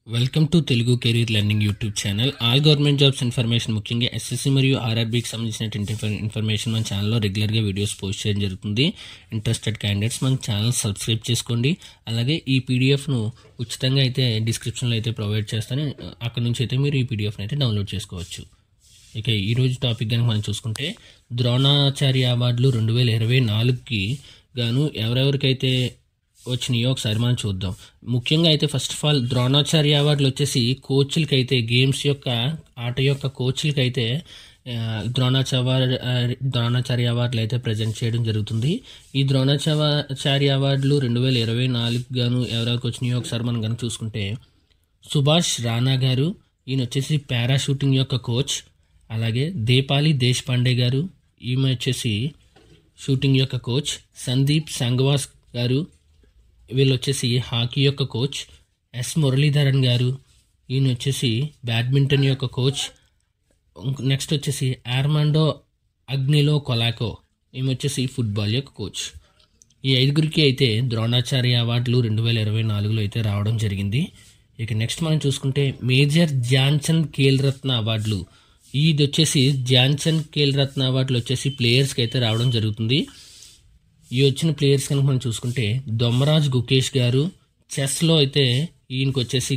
Welcome to Telugu career learning YouTube channel. All government jobs information, ముఖ్యంగా SSC మరియు ఆర్ఆర్బీకి సంబంధించిన information మన ఛానల్లో రెగ్యులర్గా వీడియోస్ పోస్ట్ చేయడం జరుగుతుంది. ఇంట్రెస్టెడ్ క్యాండిడేట్స్ మన ఛానల్ సబ్స్క్రైబ్ చేసుకోండి. అలాగే ఈ పీడిఎఫ్ను ఉచితంగా అయితే డిస్క్రిప్షన్లో అయితే ప్రొవైడ్ చేస్తాను. అక్కడ నుంచి అయితే మీరు ఈ పీడిఎఫ్ని అయితే డౌన్లోడ్ చేసుకోవచ్చు. ఇక ఈరోజు టాపిక్ కనుక మనం చూసుకుంటే, ద్రోణాచార్య అవార్డులు 2024కి గాను ఎవరెవరికైతే వచ్చినాయో ఒకసారి మనం చూద్దాం. ముఖ్యంగా అయితే ఫస్ట్ ఆఫ్ ఆల్ ద్రోణాచార్య అవార్డులు వచ్చేసి కోచ్లకి అయితే, గేమ్స్ యొక్క ఆట యొక్క కోచ్లకి అయితే ద్రోణాచార్య అవార్డులు అయితే ప్రజెంట్ చేయడం జరుగుతుంది. ఈ ద్రోణాచార్య అవార్డులు 2024 గాను ఎవరెవరికి వచ్చినాయో ఒకసారి మనం కనుక చూసుకుంటే, సుభాష్ రాణా గారు, ఈయన వచ్చేసి పారాషూటింగ్ యొక్క కోచ్. అలాగే దేపాలి దేశపాండే గారు, ఈమె వచ్చేసి షూటింగ్ యొక్క కోచ్. సందీప్ సంగవాస్ గారు, వీళ్ళు వచ్చేసి హాకీ యొక్క కోచ్. ఎస్ మురళీధరన్ గారు, ఈయన వచ్చేసి బ్యాడ్మింటన్ యొక్క కోచ్. నెక్స్ట్ వచ్చేసి ఆర్మాండో అగ్నిలో కొలాకో, ఈమె వచ్చేసి ఫుట్బాల్ యొక్క కోచ్. ఈ ఐదుగురికి అయితే ద్రోణాచార్య అవార్డులు 2024లో అయితే రావడం జరిగింది. ఇక నెక్స్ట్ మనం చూసుకుంటే, మేజర్ ధ్యాన్చంద్ ఖేల్ రత్న అవార్డులు. ఇది వచ్చేసి ధ్యాన్చంద్ ఖేల్ రత్న అవార్డులు వచ్చేసి ప్లేయర్స్కి అయితే రావడం జరుగుతుంది. ఈ వచ్చిన ప్లేయర్స్ కనుక మనం చూసుకుంటే, దొమ్మరాజ్ గుకేష్ గారు చెస్లో అయితే ఈయనకి వచ్చేసి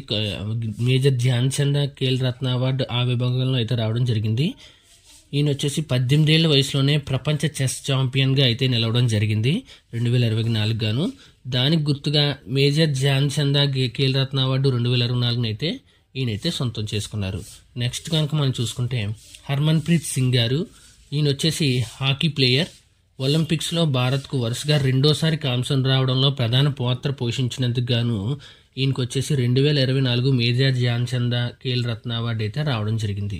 మేజర్ ధ్యాన్చంద్ ఖేల్ రత్న అవార్డు ఆ విభాగంలో అయితే రావడం జరిగింది. ఈయన వచ్చేసి 18 ఏళ్ల వయసులోనే ప్రపంచ చెస్ ఛాంపియన్గా అయితే నిలవడం జరిగింది 2024 గాను. దానికి గుర్తుగా మేజర్ ధ్యాన్చంద్ ఖేల్ రత్న అవార్డు 2024 అయితే ఈయనైతే సొంతం చేసుకున్నారు. నెక్స్ట్ కనుక మనం చూసుకుంటే, హర్మన్ ప్రీత్ సింగ్ గారు, ఈయన వచ్చేసి హాకీ ప్లేయర్. ఒలింపిక్స్లో భారత్కు వరుసగా రెండోసారి కాంస్యం రావడంలో ప్రధాన పాత్ర పోషించినందుకు గాను ఈయనకు వచ్చేసి 2024 మేజర్ ధ్యాన్చంద్ ఖేల్ రత్న అవార్డు అయితే రావడం జరిగింది.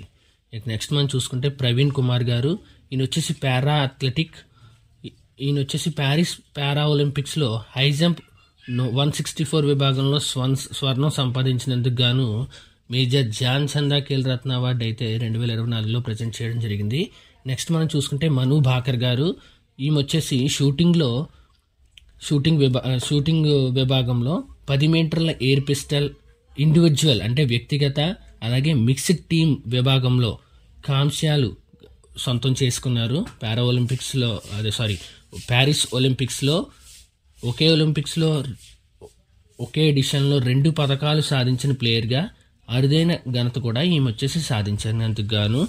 ఇక నెక్స్ట్ మనం చూసుకుంటే, ప్రవీణ్ కుమార్ గారు, ఈయన వచ్చేసి పారా అథ్లెటిక్. ఈయన వచ్చేసి ప్యారిస్ పారా ఒలింపిక్స్లో హై జంప్ 164 విభాగంలో స్వర్ణం సంపాదించినందుకు గాను మేజర్ ధ్యాన్చంద్ ఖేల్ రత్న అవార్డు అయితే 2024లో ప్రజెంట్ చేయడం జరిగింది. నెక్స్ట్ మనం చూసుకుంటే, మను భాకర్ గారు, ఈమె వచ్చేసి షూటింగ్ విభాగంలో 10 మీటర్ల ఎయిర్ పిస్టల్ ఇండివిజువల్ అంటే వ్యక్తిగత, అలాగే మిక్స్డ్ టీమ్ విభాగంలో కాంస్యాలు సొంతం చేసుకున్నారు. ప్యారిస్ ఒలింపిక్స్లో ఒకే ఎడిషన్లో 2 పథకాలు సాధించిన ప్లేయర్గా అరుదైన ఘనత కూడా ఈమె వచ్చేసి సాధించినందుకు గాను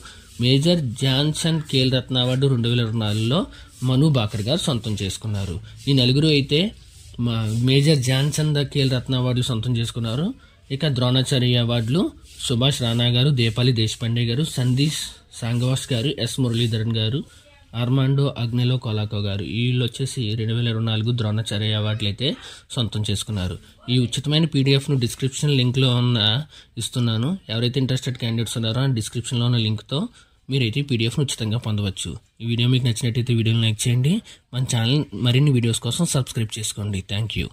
మేజర్ ధ్యాన్చంద్ ఖేల్ రత్న అవార్డు 2024లో మను భాకర్ గారు సొంతం చేసుకున్నారు. ఈ నలుగురు అయితే మేజర్ ధ్యాన్చంద్ ఖేల్ రత్న అవార్డులు సొంతం చేసుకున్నారు. ఇక ద్రోణాచార్య అవార్డులు సుభాష్ రాణా గారు, దేపాలి దేశపాండే గారు, సందీప్ సంగవాస్ గారు, ఎస్ మురళీధరన్ గారు, ఆర్మాండో అగ్నిలో కొలాకో గారు, వీళ్ళు వచ్చేసి 2024 ద్రోణాచార్య అవార్డులు అయితే సొంతం చేసుకున్నారు. ఈ ఉచితమైన పీడిఎఫ్ను డిస్క్రిప్షన్ లింక్లో ఇస్తున్నాను. ఎవరైతే ఇంట్రెస్టెడ్ క్యాండిడేట్స్ ఉన్నారో ఆ డిస్క్రిప్షన్లో ఉన్న లింక్తో మీరైతే ఈ పీడిఎఫ్ను ఉచితంగా పొందవచ్చు. ఈ వీడియో మీకు నచ్చినట్టయితే వీడియోని లైక్ చేయండి. మన ఛానల్ మరిన్ని వీడియోస్ కోసం సబ్స్క్రైబ్ చేసుకోండి. Thank you.